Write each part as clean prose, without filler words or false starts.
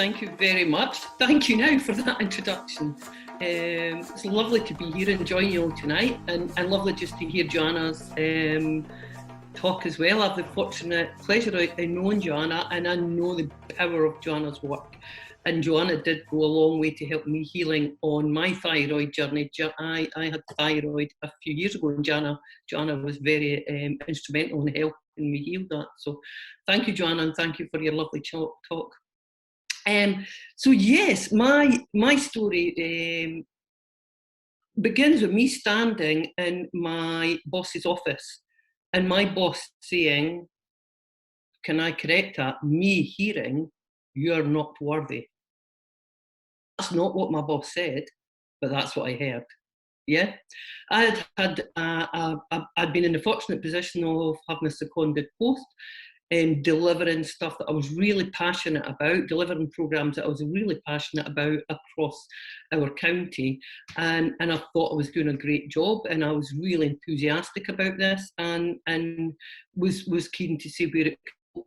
Thank you very much. Thank you now for that introduction. It's lovely to be here and join you all tonight, and lovely just to hear Joanna's talk as well. I have the fortunate pleasure of knowing Joanna, and I know the power of Joanna's work. And Joanna did go a long way to help me healing on my thyroid journey. I had thyroid a few years ago, and Joanna was very instrumental in helping me heal that. So thank you, Joanna, and thank you for your lovely talk. So yes, my story begins with me standing in my boss's office, and my boss saying, can I correct that? Me hearing, you're not worthy. That's not what my boss said, but that's what I heard. Yeah, I'd been in the fortunate position of having a seconded post and delivering stuff that I was really passionate about, delivering programs that I was really passionate about across our county, and I thought I was doing a great job, and I was really enthusiastic about this, and was keen to see where it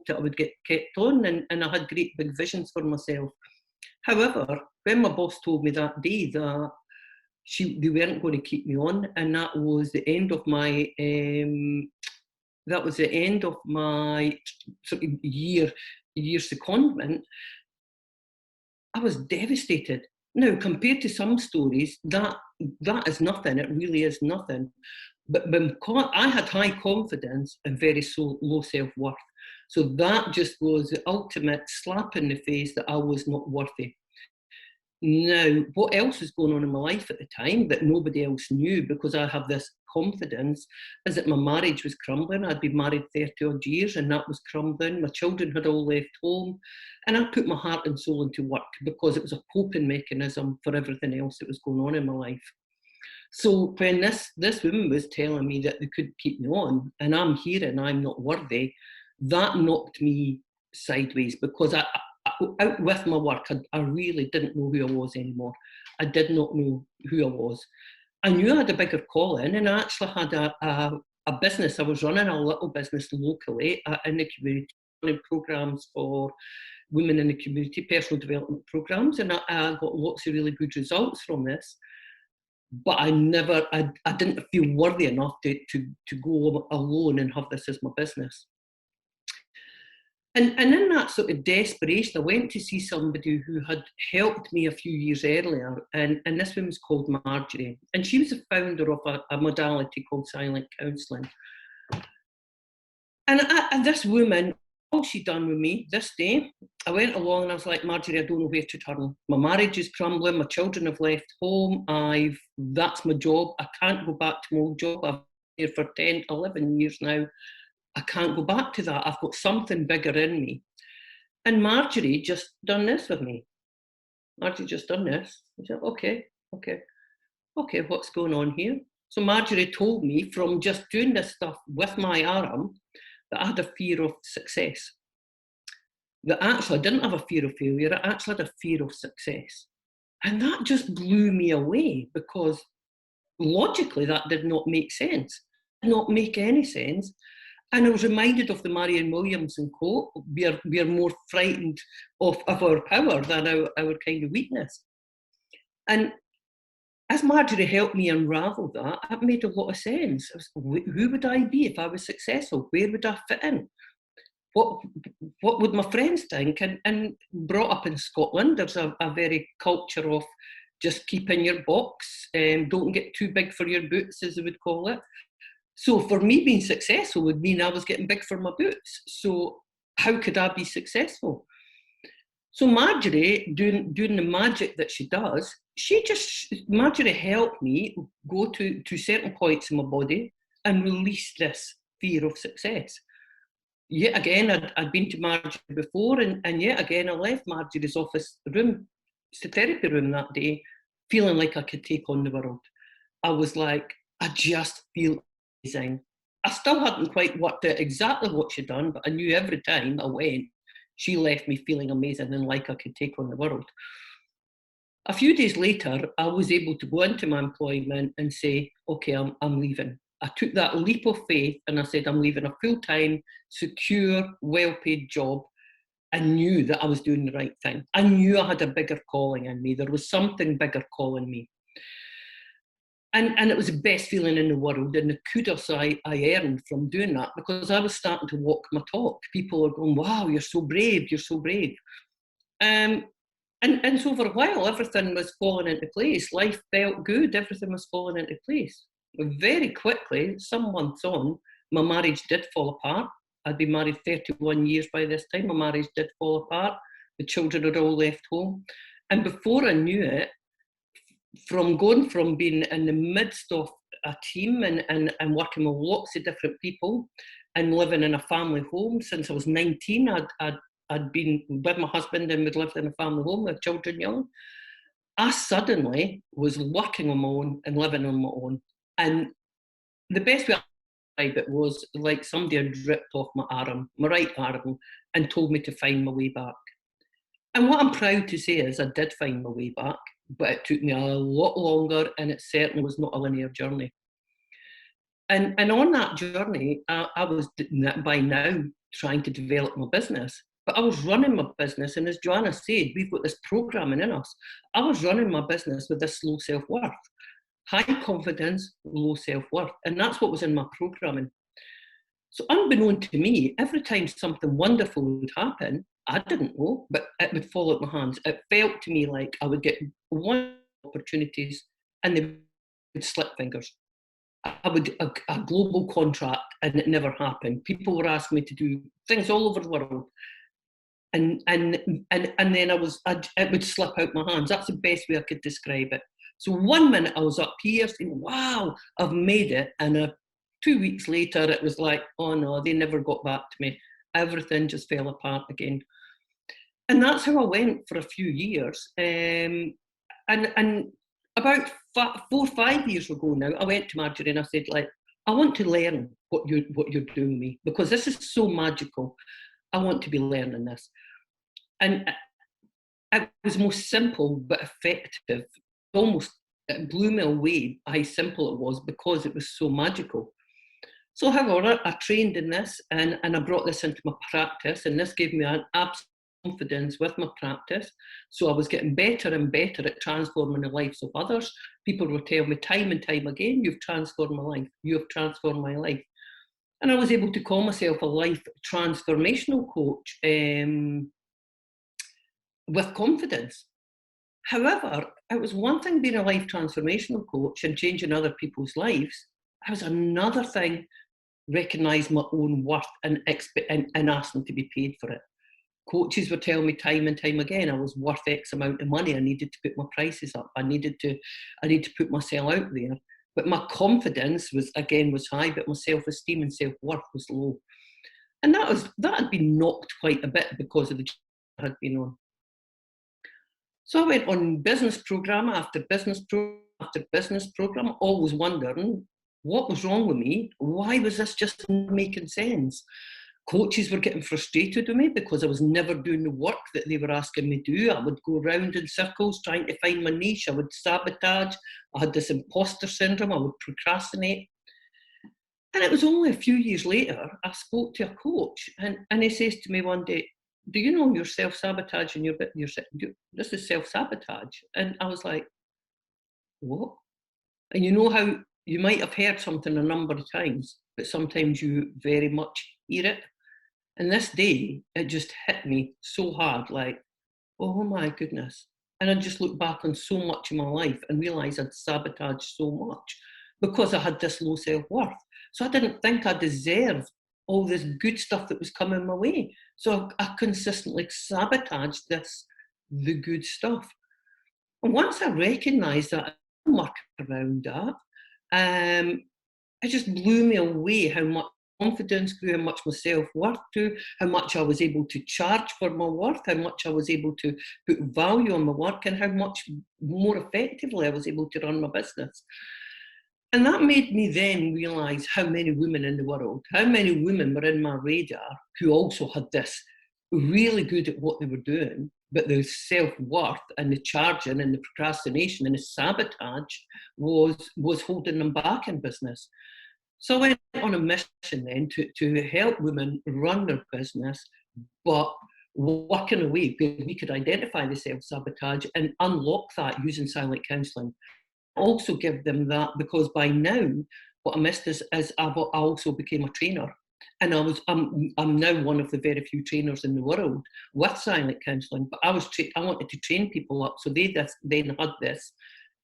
that I would get kept on, and I had great big visions for myself. However, when my boss told me that day that they weren't going to keep me on, and that was the end of my sort of year secondment, I was devastated. Now, compared to some stories, that is nothing. It really is nothing. But I had high confidence and very low self-worth. So that just was the ultimate slap in the face that I was not worthy. Now, what else was going on in my life at the time that nobody else knew, because I have this confidence, is that my marriage was crumbling. I'd been married 30 odd years and that was crumbling. My children had all left home, and I put my heart and soul into work because it was a coping mechanism for everything else that was going on in my life. So when this woman was telling me that they could keep me on, and I'm here and I'm not worthy, that knocked me sideways, because I out with my work, I really didn't know who I was anymore. I did not know who I was. I knew I had a bigger calling, and I actually had a business. I was running a little business locally in the community, running programs for women in the community, personal development programs, and I got lots of really good results from this. But I didn't feel worthy enough to go alone and have this as my business. And in that sort of desperation, I went to see somebody who had helped me a few years earlier, and this woman's called Marjorie, and she was the founder of a modality called silent counselling. And this woman, all she'd done with me this day, I went along and I was like, Marjorie, I don't know where to turn. My marriage is crumbling, my children have left home, that's my job, I can't go back to my old job, I've been here for 10, 11 years now. I can't go back to that. I've got something bigger in me. And Marjorie just done this with me. Marjorie just done this. I said, okay, what's going on here? So Marjorie told me from just doing this stuff with my arm that I had a fear of success. That actually I didn't have a fear of failure, I actually had a fear of success. And that just blew me away, because logically that did not make sense. It did not make any sense. And I was reminded of the Marianne Williamson quote, we are more frightened of our power than our kind of weakness. And as Marjorie helped me unravel that, it made a lot of sense. Who would I be if I was successful? Where would I fit in? What would my friends think? And brought up in Scotland, there's a very culture of just keep in your box, don't get too big for your boots, as they would call it. So for me, being successful would mean I was getting big for my boots. So how could I be successful? So Marjorie, doing the magic that she does, Marjorie helped me go to certain points in my body and release this fear of success. Yet again, I'd been to Marjorie before, and yet again, I left Marjorie's office room, the therapy room that day, feeling like I could take on the world. I was like, I just feel amazing. I still hadn't quite worked out exactly what she'd done, but I knew every time I went, she left me feeling amazing and like I could take on the world. A few days later, I was able to go into my employment and say, okay, I'm leaving. I took that leap of faith and I said, I'm leaving a full-time, secure, well-paid job, I knew that I was doing the right thing. I knew I had a bigger calling in me. There was something bigger calling me. And it was the best feeling in the world, and the kudos I earned from doing that, because I was starting to walk my talk. People are going, wow, you're so brave, you're so brave. And so for a while, everything was falling into place. Life felt good, everything was falling into place. Very quickly, some months on, my marriage did fall apart. I'd been married 31 years by this time. My marriage did fall apart. The children had all left home. And before I knew it, from going from being in the midst of a team and working with lots of different people and living in a family home since I was 19, I'd been with my husband and we'd lived in a family home with children young. I suddenly was working on my own and living on my own. And the best way I describe it was like somebody had ripped off my arm, my right arm, and told me to find my way back. And what I'm proud to say is I did find my way back, but it took me a lot longer, and it certainly was not a linear journey. And on that journey, I was by now trying to develop my business, but I was running my business, and as Joanna said, we've got this programming in us. I was running my business with this low self-worth, high confidence, low self-worth, and that's what was in my programming. So unbeknown to me, every time something wonderful would happen, I didn't know, but it would fall out my hands. It felt to me like I would get one opportunities and they would slip fingers. I would a global contract and it never happened. People were asking me to do things all over the world, and then it would slip out my hands. That's the best way I could describe it. So 1 minute I was up here saying, "Wow, I've made it," and 2 weeks later it was like, "Oh no, they never got back to me." Everything just fell apart again. And that's how I went for a few years. And about 4 or 5 years ago now, I went to Marjorie and I said, like, I want to learn what you're doing with me, because this is so magical. I want to be learning this. And it was most simple but effective. It blew me away how simple it was, because it was so magical. So however, I trained in this and I brought this into my practice, and this gave me an absolute confidence with my practice. So I was getting better and better at transforming the lives of others. People would tell me time and time again, "You've transformed my life, you have transformed my life." And I was able to call myself a life transformational coach with confidence. However, it was one thing being a life transformational coach and changing other people's lives. It was another thing recognise my own worth and ask them to be paid for it. Coaches were telling me time and time again I was worth X amount of money. I needed to put my prices up. I needed to put myself out there. But my confidence was high, but my self-esteem and self-worth was low. And that had been knocked quite a bit because of the journey I had been on. So I went on business program after business program after business program, always wondering what was wrong with me. Why was this just not making sense? Coaches were getting frustrated with me because I was never doing the work that they were asking me to do. I would go round in circles trying to find my niche. I would sabotage. I had this imposter syndrome. I would procrastinate. And it was only a few years later, I spoke to a coach, and he says to me one day, "Do you know you're self-sabotaging your bit? This is self-sabotage." And I was like, "What?" And you know how you might have heard something a number of times, but sometimes you very much hear it. And this day, it just hit me so hard, like, oh my goodness. And I just looked back on so much of my life and realised I'd sabotaged so much because I had this low self-worth. So I didn't think I deserved all this good stuff that was coming my way. So I consistently sabotaged the good stuff. And once I recognised that, I worked around that, it just blew me away how much confidence grew, how much my self-worth grew, how much I was able to charge for my work, how much I was able to put value on my work, and how much more effectively I was able to run my business. And that made me then realise how many women in the world, how many women were in my radar who also had this really good at what they were doing, but the self-worth and the charging and the procrastination and the sabotage was holding them back in business. So I went on a mission then to help women run their business, but work in a way where we could identify the self-sabotage and unlock that using silent counselling. Also give them that, because by now, what I missed is I also became a trainer. And I'm now one of the very few trainers in the world with silent counselling. But I wanted to train people up, so they then had this,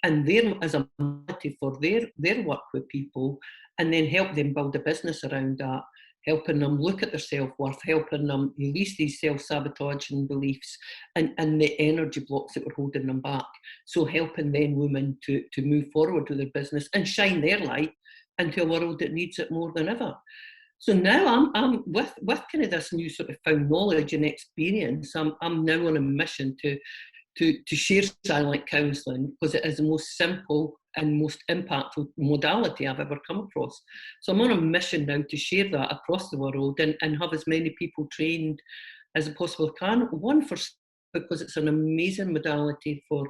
and there as a modality for their work with people, and then help them build a business around that, helping them look at their self-worth, helping them release these self-sabotaging beliefs and the energy blocks that were holding them back. So helping then women to move forward with their business and shine their light into a world that needs it more than ever. So now I'm with kind of this new sort of found knowledge and experience. I'm now on a mission to share silent counselling, because it is the most simple and most impactful modality I've ever come across. So I'm on a mission now to share that across the world and have as many people trained as I possibly can. One, because it's an amazing modality for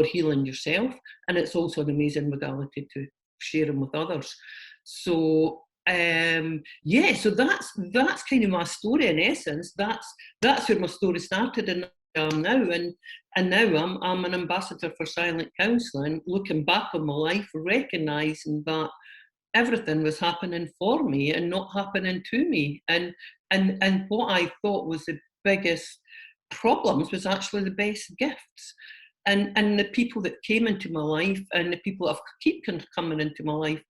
healing yourself, and it's also an amazing modality to share them with others. So so that's kind of my story in essence. That's where my story started, and now, and now I'm an ambassador for silent counselling, looking back on my life, recognising that everything was happening for me and not happening to me, and what I thought was the biggest problems was actually the best gifts, and the people that came into my life and the people that keep coming into my life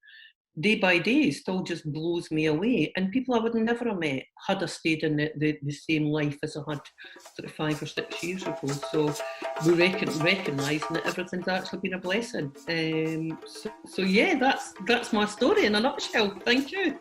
day by day still just blows me away, and people I would never have met had I stayed in the same life as I had sort of 5 or 6 years ago. So we recognising that everything's actually been a blessing. So yeah, that's my story in a nutshell. Thank you.